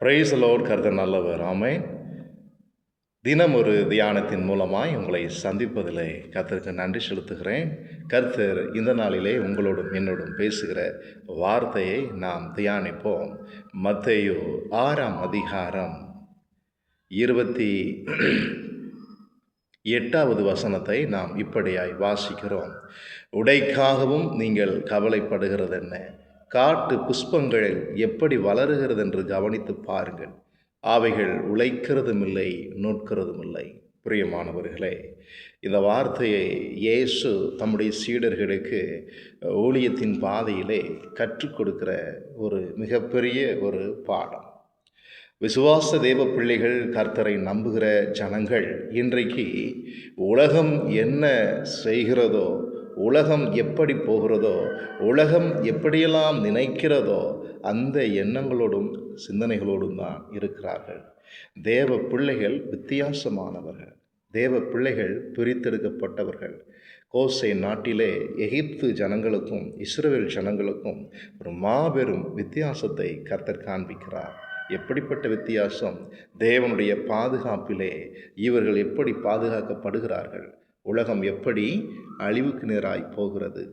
Praise the Lord. கர்த்தர் நல்லவர். ஆமென். தினம் ஒரு தியானத்தின் மூலமாய் உங்களை சந்திப்பதிலே கர்த்தருக்கு நன்றி செலுத்துகிறேன். கர்த்தர் இந்த நாளிலே உங்களோடும் என்னோடும் பேசுகிற வார்த்தையை நாம் தியானிப்போம். மத்தேயு 6ஆம் அதிகாரம் 28வது வசனத்தை நாம் இப்படியாய் வாசிக்கிறோம். உடைக்காகவும் நீங்கள் கவலைப்படுகிறது என்ன? காட்டு புஷ்பங்கள் எப்படி வளருகிறது என்று கவனித்து பாருங்கள். அவைகள் உழைக்கிறதும் இல்லை, நூற்கிறதும் இல்லை. பிரியமானவர்களே, இந்த வார்த்தையை இயேசு தம்முடைய சீடர்களுக்கு ஊழியத்தின் பாதையிலே கற்றுக் கொடுக்கிற ஒரு மிகப்பெரிய ஒரு பாடம். விசுவாச தேவ பிள்ளைகள், கர்த்தரை நம்புகிற ஜனங்கள் இன்றைக்கு உலகம் என்ன செய்கிறதோ, உலகம் எப்படி போகிறதோ, உலகம் எப்படியெல்லாம் நினைக்கிறதோ அந்த எண்ணங்களோடும் சிந்தனைகளோடும் தான் இருக்கிறார்கள். தேவ பிள்ளைகள் வித்தியாசமானவர்கள். தேவ பிள்ளைகள் பிரித்தெடுக்கப்பட்டவர்கள். கோசே நாட்டிலே எகிப்து ஜனங்களுக்கும் இஸ்ரவேல் ஜனங்களுக்கும் ஒரு மாபெரும் வித்தியாசத்தை கர்த்தர் காண்பிக்கிறார். எப்படிப்பட்ட வித்தியாசம்? தேவனுடைய பாதுகாப்பிலே இவர்கள் எப்படி பாதுகாக்கப்படுகிறார்கள்? உலகம் எப்படி அழிவுக்கு நேராய் போகிறது?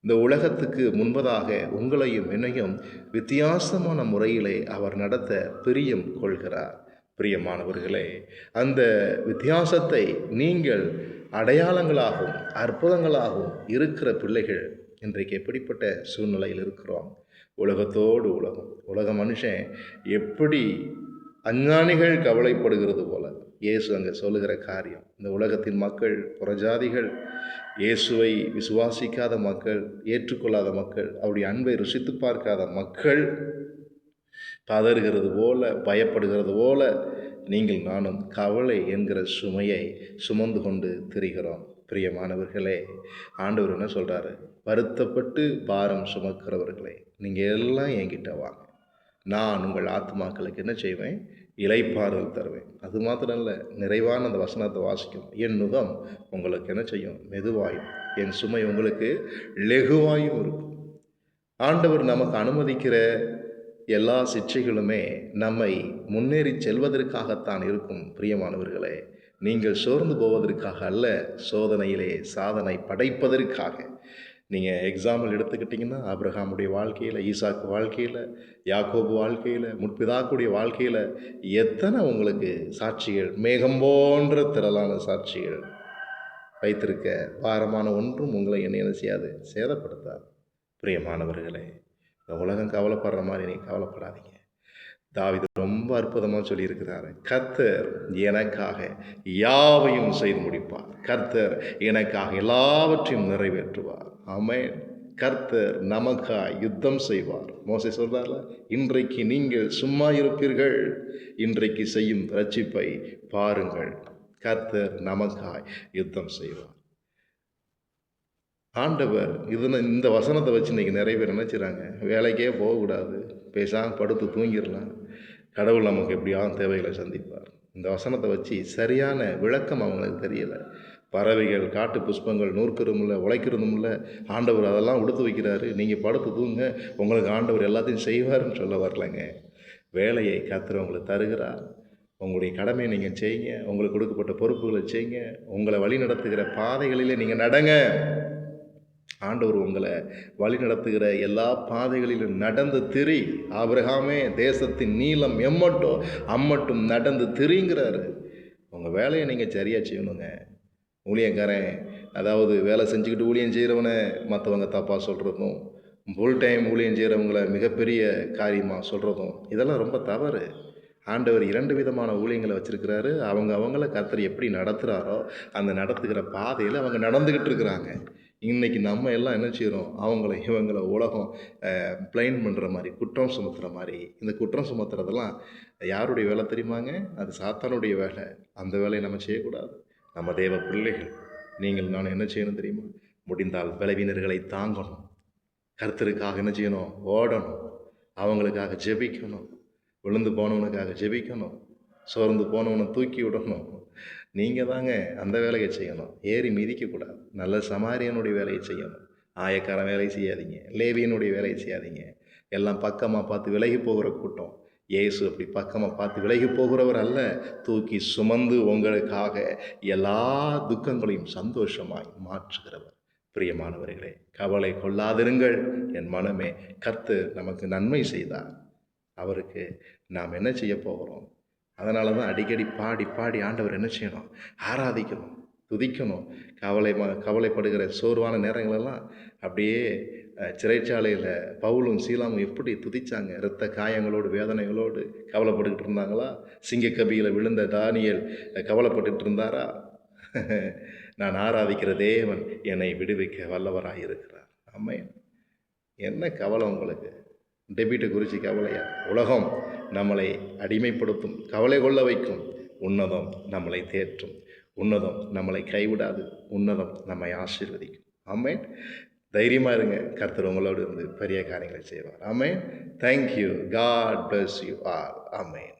இந்த உலகத்துக்கு முன்பதாக உங்களையும் என்னையும் வித்தியாசமான முறையிலே அவர் நடத்த பிரியம் கொள்கிறார். பிரியமானவர்களே, அந்த வித்தியாசத்தை நீங்கள் அடையாளங்களாகவும் அற்புதங்களாகவும் இருக்கிற பிள்ளைகள் இன்றைக்கு எப்படிப்பட்ட சூழ்நிலையில் இருக்கிறோம்? உலகத்தோடு உலக மனுஷன் எப்படி அஞ்ஞானிகள் கவலைப்படுகிறது போல இயேசு அங்கே சொல்லுகிற காரியம். இந்த உலகத்தின் மக்கள், புறஜாதிகள், இயேசுவை விசுவாசிக்காத மக்கள், ஏற்றுக்கொள்ளாத மக்கள், அவருடைய அன்பை ருசித்து பார்க்காத மக்கள் பதறுகிறது போல, பயப்படுகிறது போல நீங்கள் நானும் கவலை என்கிற சுமையை சுமந்து கொண்டு திரிகிறோம். பிரியமானவர்களே, ஆண்டவர் என்ன சொல்கிறாரு? வருத்தப்பட்டு பாரம் சுமக்கிறவர்களே, நீங்கள் எல்லாம் என்கிட்ட வாங்க, நான் உங்கள் ஆத்மாக்களுக்கு என்ன செய்வேன்? இளைப்பாறுதல் தருவேன். அது மாத்திரம் இல்லை, நிறைவான அந்த வசனத்தை வாசிக்கணும். என் நுகம் உங்களுக்கு என்ன செய்யும்? மெதுவாயும், என் சுமை உங்களுக்கு லெகுவாயும் இருக்கும். ஆண்டவர் நமக்கு அனுமதிக்கிற எல்லா சிக்ஷைகளுமே நம்மை முன்னேறி செல்வதற்காகத்தான் இருக்கும். பிரியமானவர்களே, நீங்கள் சோர்ந்து போவதற்காக அல்ல, சோதனையிலே சாதனை படைப்பதற்காக. நீங்கள் எக்ஸாம்பிள் எடுத்துக்கிட்டிங்கன்னா, ஆபிரகாமுடைய வாழ்க்கையில், ஈசாக்கு வாழ்க்கையில், யாக்கோபு வாழ்க்கையில், முற்பிதாக்குடைய வாழ்க்கையில் எத்தனை உங்களுக்கு சாட்சிகள், மேகம் போன்ற திரளான சாட்சிகள் வைத்திருக்க. பாரமான ஒன்றும் உங்களை என்ன செய்யாது? சேதப்படுத்தாது. பிரியமானவர்களே, இந்த உலகம் கவலைப்படுற மாதிரி நீங்கள் கவலைப்படாதீங்க. தாவீது ரொம்ப அற்புதமாக சொல்லியிருக்கிறாரு. கர்த்தர் எனக்காக யாவையும் செய்து முடிப்பார். கர்த்தர் எனக்காக எல்லாவற்றையும் நிறைவேற்றுவார். ஆமென். கர்த்தர் நமக்காய் யுத்தம் செய்வார். மோசே சொல்றார்ல, இன்றைக்கு நீங்கள் சும்மா இருப்பீர்கள், இன்றைக்கு செய்யும் ரட்சிப்பை பாருங்கள். கர்த்தர் நமக்காய் யுத்தம் செய்வார். ஆண்டவர் இந்த வசனத்தை வச்சு இன்றைக்கி நிறைய பேர் என்ன செய்கிறாங்க? வேலைக்கே போகக்கூடாது, பேசாமல் படுத்து தூங்கிடலாம், கடவுள் நமக்கு எப்படியாவது தேவைகளை சந்திப்பார். இந்த வசனத்தை வச்சு சரியான விளக்கம் அவங்களுக்கு தெரியலை. பறவைகள், காட்டு புஷ்பங்கள் நூற்கிறதும் இல்லை, உழைக்கிறதும் இல்லை. ஆண்டவர் அதெல்லாம் உடுத்து வைக்கிறாரு, நீங்கள் படுத்து தூங்க, உங்களுக்கு ஆண்டவர் எல்லாத்தையும் செய்வார்னு சொல்ல வரலைங்க. வேலையை கர்த்தர் உங்களுக்கு தருகிறார். உங்களுடைய கடமையை நீங்கள் செய்யுங்க, உங்களுக்கு கொடுக்கப்பட்ட பொறுப்புகளை செய்யுங்க, உங்களை வழி நடத்துகிற பாதைகளிலே நீங்கள் நடங்க. ஆண்டவர் உங்களை வழி நடத்துகிற எல்லா பாதைகளிலும் நடந்து திரி. ஆபிரகாமே, தேசத்தின் நீளம் அம்மட்டும் நடந்து திரிங்கிறாரு. உங்கள் வேலையை நீங்கள் சரியாக செய்யணுங்க. ஊழியக்காரன், அதாவது வேலை செஞ்சுக்கிட்டு ஊழியம் செய்கிறவனை மற்றவங்க தப்பாக சொல்கிறதும், ஃபுல் டைம் ஊழியம் செய்கிறவங்கள மிகப்பெரிய காரியமாக சொல்கிறதும், இதெல்லாம் ரொம்ப தவறு. ஆண்டவர் 2 விதமான ஊழியங்களை வச்சுருக்கிறாரு. அவங்கள கர்த்தர் எப்படி நடத்துகிறாரோ அந்த நடத்துகிற பாதையில் அவங்க நடந்துக்கிட்டு இருக்கிறாங்க. இன்றைக்கி நம்ம எல்லாம் என்ன செய்கிறோம்? இவங்களை உலகம் பிளைன் பண்ணுற மாதிரி, குற்றம் சுமத்துகிற மாதிரி. இந்த குற்றம் சுமத்துறதெல்லாம் யாருடைய வேலை தெரியுமாங்க? அது சாத்தானுடைய வேலை. அந்த வேலையை நம்ம செய்யக்கூடாது. நம்ம தேவ பிள்ளைகள், நீங்கள் நான் என்ன செய்யணும் தெரியுமா? முடிந்தால் பலவீனர்களை தாங்கணும், கர்த்தருக்காக என்ன செய்யணும்? ஓடணும், அவங்களுக்காக ஜெபிக்கணும், விழுந்து போனவனுக்காக ஜெபிக்கணும், சோர்ந்து போனவனை தூக்கி விடணும். நீங்கள் தாங்க அந்த வேலையை செய்யணும். ஏறி மிதிக்கக்கூடாது. நல்ல சமாரியனுடைய வேலையை செய்யணும். ஆயக்காரன் வேலையை செய்யாதீங்க, லேவியனுடைய வேலையை செய்யாதீங்க. எல்லாம் பக்கமாக பார்த்து விலகி போகிற கூட்டம். இயேசு அப்படி பக்கமாக பார்த்து விலகி போகிறவர் அல்ல, தூக்கி சுமந்து உங்களுக்காக எல்லா துக்கங்களையும் சந்தோஷமாய் மாற்றுகிறவர். பிரியமானவர்களே, கவலை கொள்ளாதிருங்கள் என் மனமே, கர்த்தர் நமக்கு நன்மை செய்தார். அவருக்கு நாம் என்ன செய்ய போகிறோம்? அதனால தான் அடிக்கடி பாடி பாடி ஆண்டவர் என்ன செய்யணும்? ஆராதிக்கணும், துதிக்கணும். கவலைப்படுகிற சோர்வான நேரங்களெல்லாம் அப்படியே சிறைச்சாலையில் பவுலும் சீலாவும் எப்படி துதிச்சாங்க? இரத்த காயங்களோடு வேதனைகளோடு கவலைப்பட்டுக்கிட்டு இருந்தாங்களா? சிங்கக்கபியில் விழுந்த தானியேல் கவலைப்பட்டுட்டு இருந்தாரா? நான் ஆராதிக்கிற தேவன் என்னை விடுவிக்க வல்லவராக இருக்கிறார். ஆமென். என்ன கவலை உங்களுக்கு? டெபிட்டை குறித்து கவலையா? உலகம் நம்மளை அடிமைப்படுத்தும், கவலை கொள்ள வைக்கும். உன்னதம் நம்மளை தேற்றும், உன்னதம் நம்மளை கைவிடாது, உன்னதம் நம்மை ஆசீர்வதிக்கும். ஆமென். தைரியமாக இருங்க, கர்த்தர் உங்களோடு இருந்து பெரிய காரியங்களை செய்வார். Amen. Thank you. God bless you all. Amen.